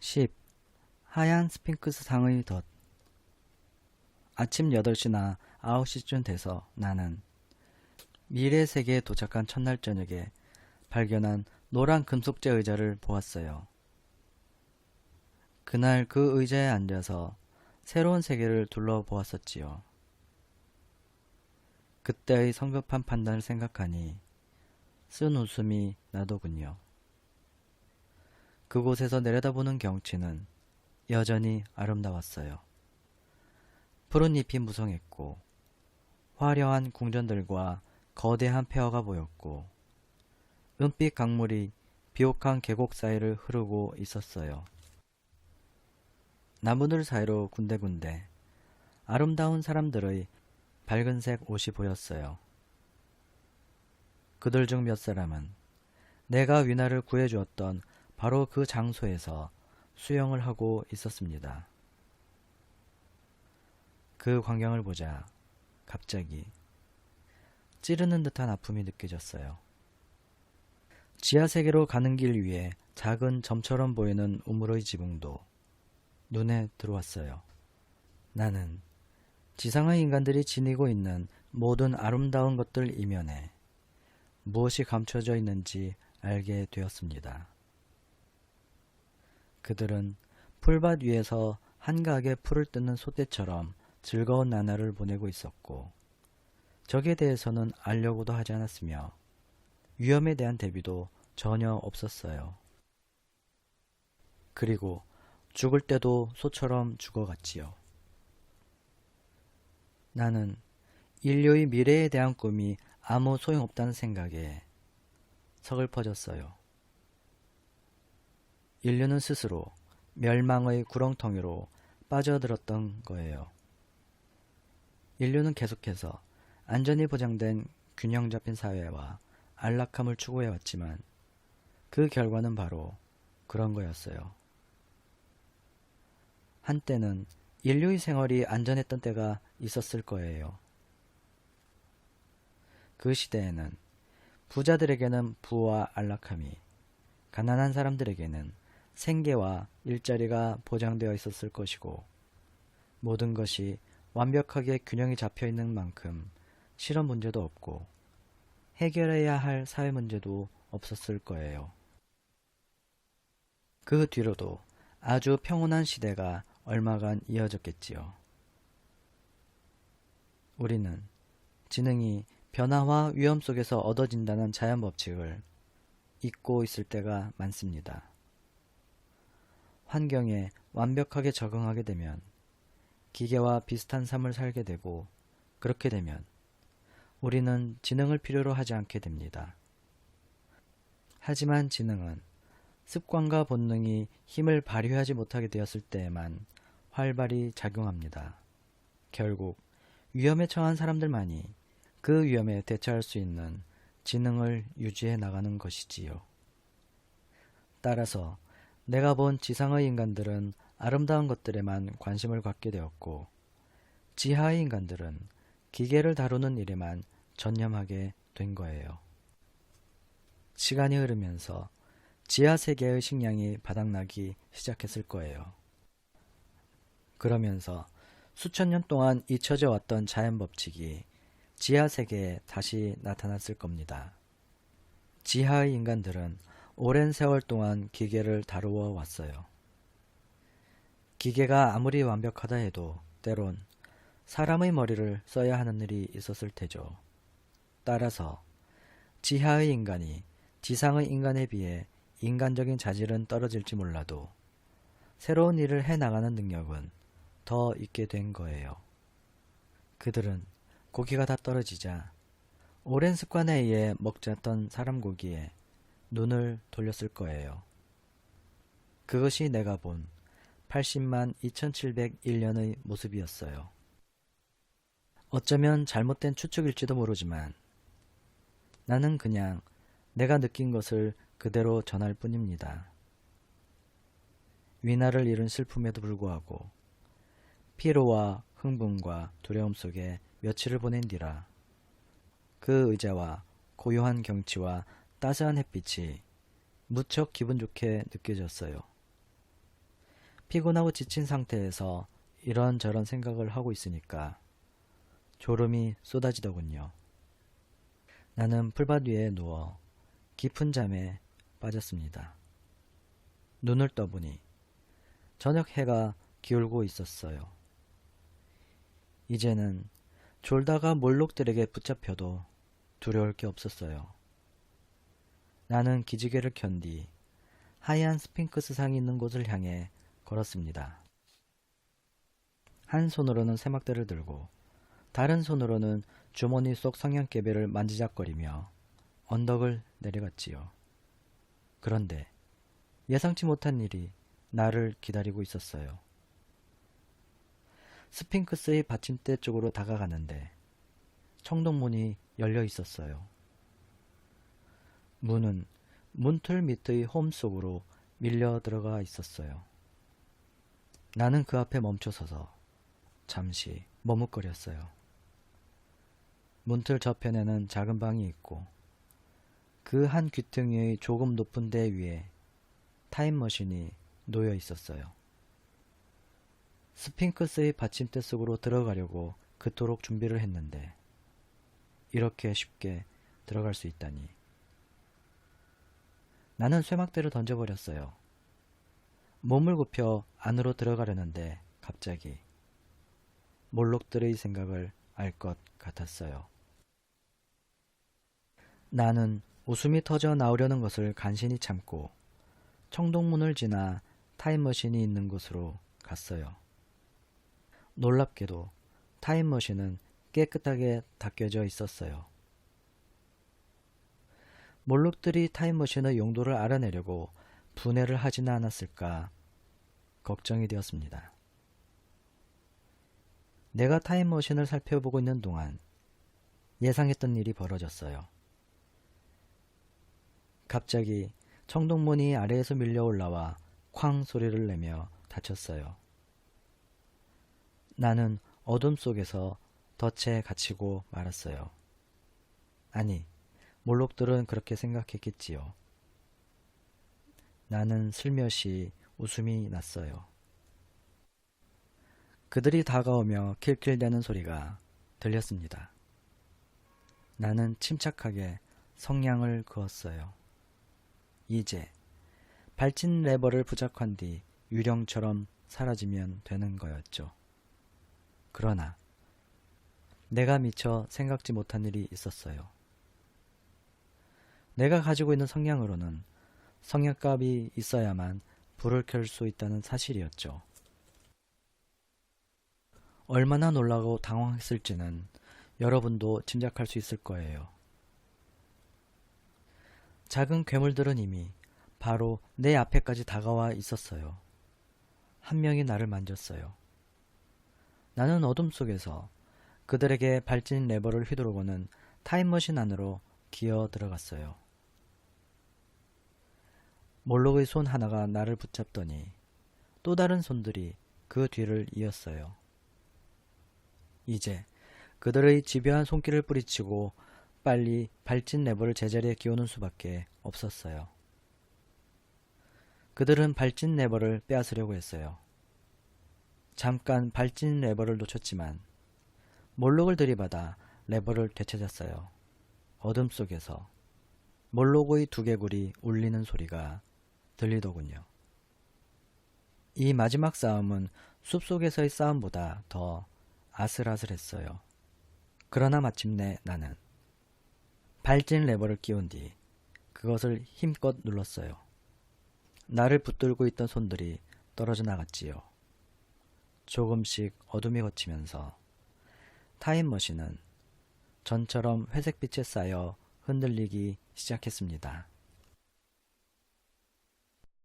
10. 하얀 스핑크스 상의 덫. 아침 8시나 9시쯤 돼서 나는 미래 세계에 도착한 첫날 저녁에 발견한 노란 금속재 의자를 보았어요. 그날 그 의자에 앉아서 새로운 세계를 둘러보았었지요. 그때의 성급한 판단을 생각하니 쓴 웃음이 나더군요. 그곳에서 내려다보는 경치는 여전히 아름다웠어요. 푸른 잎이 무성했고 화려한 궁전들과 거대한 폐허가 보였고 은빛 강물이 비옥한 계곡 사이를 흐르고 있었어요. 나무들 사이로 군데군데 아름다운 사람들의 밝은색 옷이 보였어요. 그들 중 몇 사람은 내가 위나를 구해주었던 바로 그 장소에서 수영을 하고 있었습니다. 그 광경을 보자 갑자기 찌르는 듯한 아픔이 느껴졌어요. 지하세계로 가는 길 위에 작은 점처럼 보이는 우물의 지붕도 눈에 들어왔어요. 나는 지상의 인간들이 지니고 있는 모든 아름다운 것들 이면에 무엇이 감춰져 있는지 알게 되었습니다. 그들은 풀밭 위에서 한가하게 풀을 뜯는 소떼처럼 즐거운 나날을 보내고 있었고 적에 대해서는 알려고도 하지 않았으며 위험에 대한 대비도 전혀 없었어요. 그리고 죽을 때도 소처럼 죽어갔지요. 나는 인류의 미래에 대한 꿈이 아무 소용없다는 생각에 서글퍼졌어요. 인류는 스스로 멸망의 구렁텅이로 빠져들었던 거예요. 인류는 계속해서 안전이 보장된 균형 잡힌 사회와 안락함을 추구해왔지만 그 결과는 바로 그런 거였어요. 한때는 인류의 생활이 안전했던 때가 있었을 거예요. 그 시대에는 부자들에게는 부와 안락함이, 가난한 사람들에게는 생계와 일자리가 보장되어 있었을 것이고 모든 것이 완벽하게 균형이 잡혀 있는 만큼 실업 문제도 없고 해결해야 할 사회 문제도 없었을 거예요. 그 뒤로도 아주 평온한 시대가 얼마간 이어졌겠지요. 우리는 지능이 변화와 위험 속에서 얻어진다는 자연 법칙을 잊고 있을 때가 많습니다. 환경에 완벽하게 적응하게 되면 기계와 비슷한 삶을 살게 되고 그렇게 되면 우리는 지능을 필요로 하지 않게 됩니다. 하지만 지능은 습관과 본능이 힘을 발휘하지 못하게 되었을 때에만 활발히 작용합니다. 결국 위험에 처한 사람들만이 그 위험에 대처할 수 있는 지능을 유지해 나가는 것이지요. 따라서 내가 본 지상의 인간들은 아름다운 것들에만 관심을 갖게 되었고 지하의 인간들은 기계를 다루는 일에만 전념하게 된 거예요. 시간이 흐르면서 지하 세계의 식량이 바닥나기 시작했을 거예요. 그러면서 수천 년 동안 잊혀져 왔던 자연 법칙이 지하 세계에 다시 나타났을 겁니다. 지하의 인간들은 오랜 세월 동안 기계를 다루어 왔어요. 기계가 아무리 완벽하다 해도 때론 사람의 머리를 써야 하는 일이 있었을 테죠. 따라서 지하의 인간이 지상의 인간에 비해 인간적인 자질은 떨어질지 몰라도 새로운 일을 해나가는 능력은 더 있게 된 거예요. 그들은 고기가 다 떨어지자 오랜 습관에 의해 먹지 않던 사람 고기에 눈을 돌렸을 거예요. 그것이 내가 본 80만 2701년의 모습이었어요. 어쩌면 잘못된 추측일지도 모르지만 나는 그냥 내가 느낀 것을 그대로 전할 뿐입니다. 위나를 잃은 슬픔에도 불구하고 피로와 흥분과 두려움 속에 며칠을 보낸 뒤라 그 의자와 고요한 경치와 따스한 햇빛이 무척 기분 좋게 느껴졌어요. 피곤하고 지친 상태에서 이런저런 생각을 하고 있으니까 졸음이 쏟아지더군요. 나는 풀밭 위에 누워 깊은 잠에 빠졌습니다. 눈을 떠보니 저녁 해가 기울고 있었어요. 이제는 졸다가 몰록들에게 붙잡혀도 두려울 게 없었어요. 나는 기지개를 켠 뒤 하얀 스핑크스상이 있는 곳을 향해 걸었습니다. 한 손으로는 새막대를 들고 다른 손으로는 주머니 속 성냥개비를 만지작거리며 언덕을 내려갔지요. 그런데 예상치 못한 일이 나를 기다리고 있었어요. 스핑크스의 받침대 쪽으로 다가가는데 청동문이 열려 있었어요. 문은 문틀 밑의 홈 속으로 밀려 들어가 있었어요. 나는 그 앞에 멈춰서서 잠시 머뭇거렸어요. 문틀 저편에는 작은 방이 있고 그 한 귀퉁이의 조금 높은 데 위에 타임머신이 놓여 있었어요. 스핑크스의 받침대 속으로 들어가려고 그토록 준비를 했는데 이렇게 쉽게 들어갈 수 있다니. 나는 쇠막대를 던져버렸어요. 몸을 굽혀 안으로 들어가려는데 갑자기 몰록들의 생각을 알 것 같았어요. 나는 웃음이 터져 나오려는 것을 간신히 참고 청동문을 지나 타임머신이 있는 곳으로 갔어요. 놀랍게도 타임머신은 깨끗하게 닦여져 있었어요. 몰록들이 타임머신의 용도를 알아내려고 분해를 하지는 않았을까 걱정이 되었습니다. 내가 타임머신을 살펴보고 있는 동안 예상했던 일이 벌어졌어요. 갑자기 청동문이 아래에서 밀려 올라와 쾅 소리를 내며 닫혔어요. 나는 어둠 속에서 덫에 갇히고 말았어요. 아니, 몰록들은 그렇게 생각했겠지요. 나는 슬며시 웃음이 났어요. 그들이 다가오며 킬킬대는 소리가 들렸습니다. 나는 침착하게 성냥을 그었어요. 이제 발진 레버를 부착한 뒤 유령처럼 사라지면 되는 거였죠. 그러나 내가 미처 생각지 못한 일이 있었어요. 내가 가지고 있는 성냥으로는 성냥갑이 있어야만 불을 켤 수 있다는 사실이었죠. 얼마나 놀라고 당황했을지는 여러분도 짐작할 수 있을 거예요. 작은 괴물들은 이미 바로 내 앞에까지 다가와 있었어요. 한 명이 나를 만졌어요. 나는 어둠 속에서 그들에게 발진 레버를 휘두르고는 타임머신 안으로 기어 들어갔어요. 몰록의 손 하나가 나를 붙잡더니 또 다른 손들이 그 뒤를 이었어요. 이제 그들의 집요한 손길을 뿌리치고 빨리 발진 레버를 제자리에 끼우는 수밖에 없었어요. 그들은 발진 레버를 빼앗으려고 했어요. 잠깐 발진 레버를 놓쳤지만 몰록을 들이받아 레버를 되찾았어요. 어둠 속에서 몰록의 두개골이 울리는 소리가 들리더군요. 이 마지막 싸움은 숲속에서의 싸움보다 더 아슬아슬했어요. 그러나 마침내 나는 발진 레버를 끼운 뒤 그것을 힘껏 눌렀어요. 나를 붙들고 있던 손들이 떨어져 나갔지요. 조금씩 어둠이 걷히면서 타임머신은 전처럼 회색빛에 쌓여 흔들리기 시작했습니다.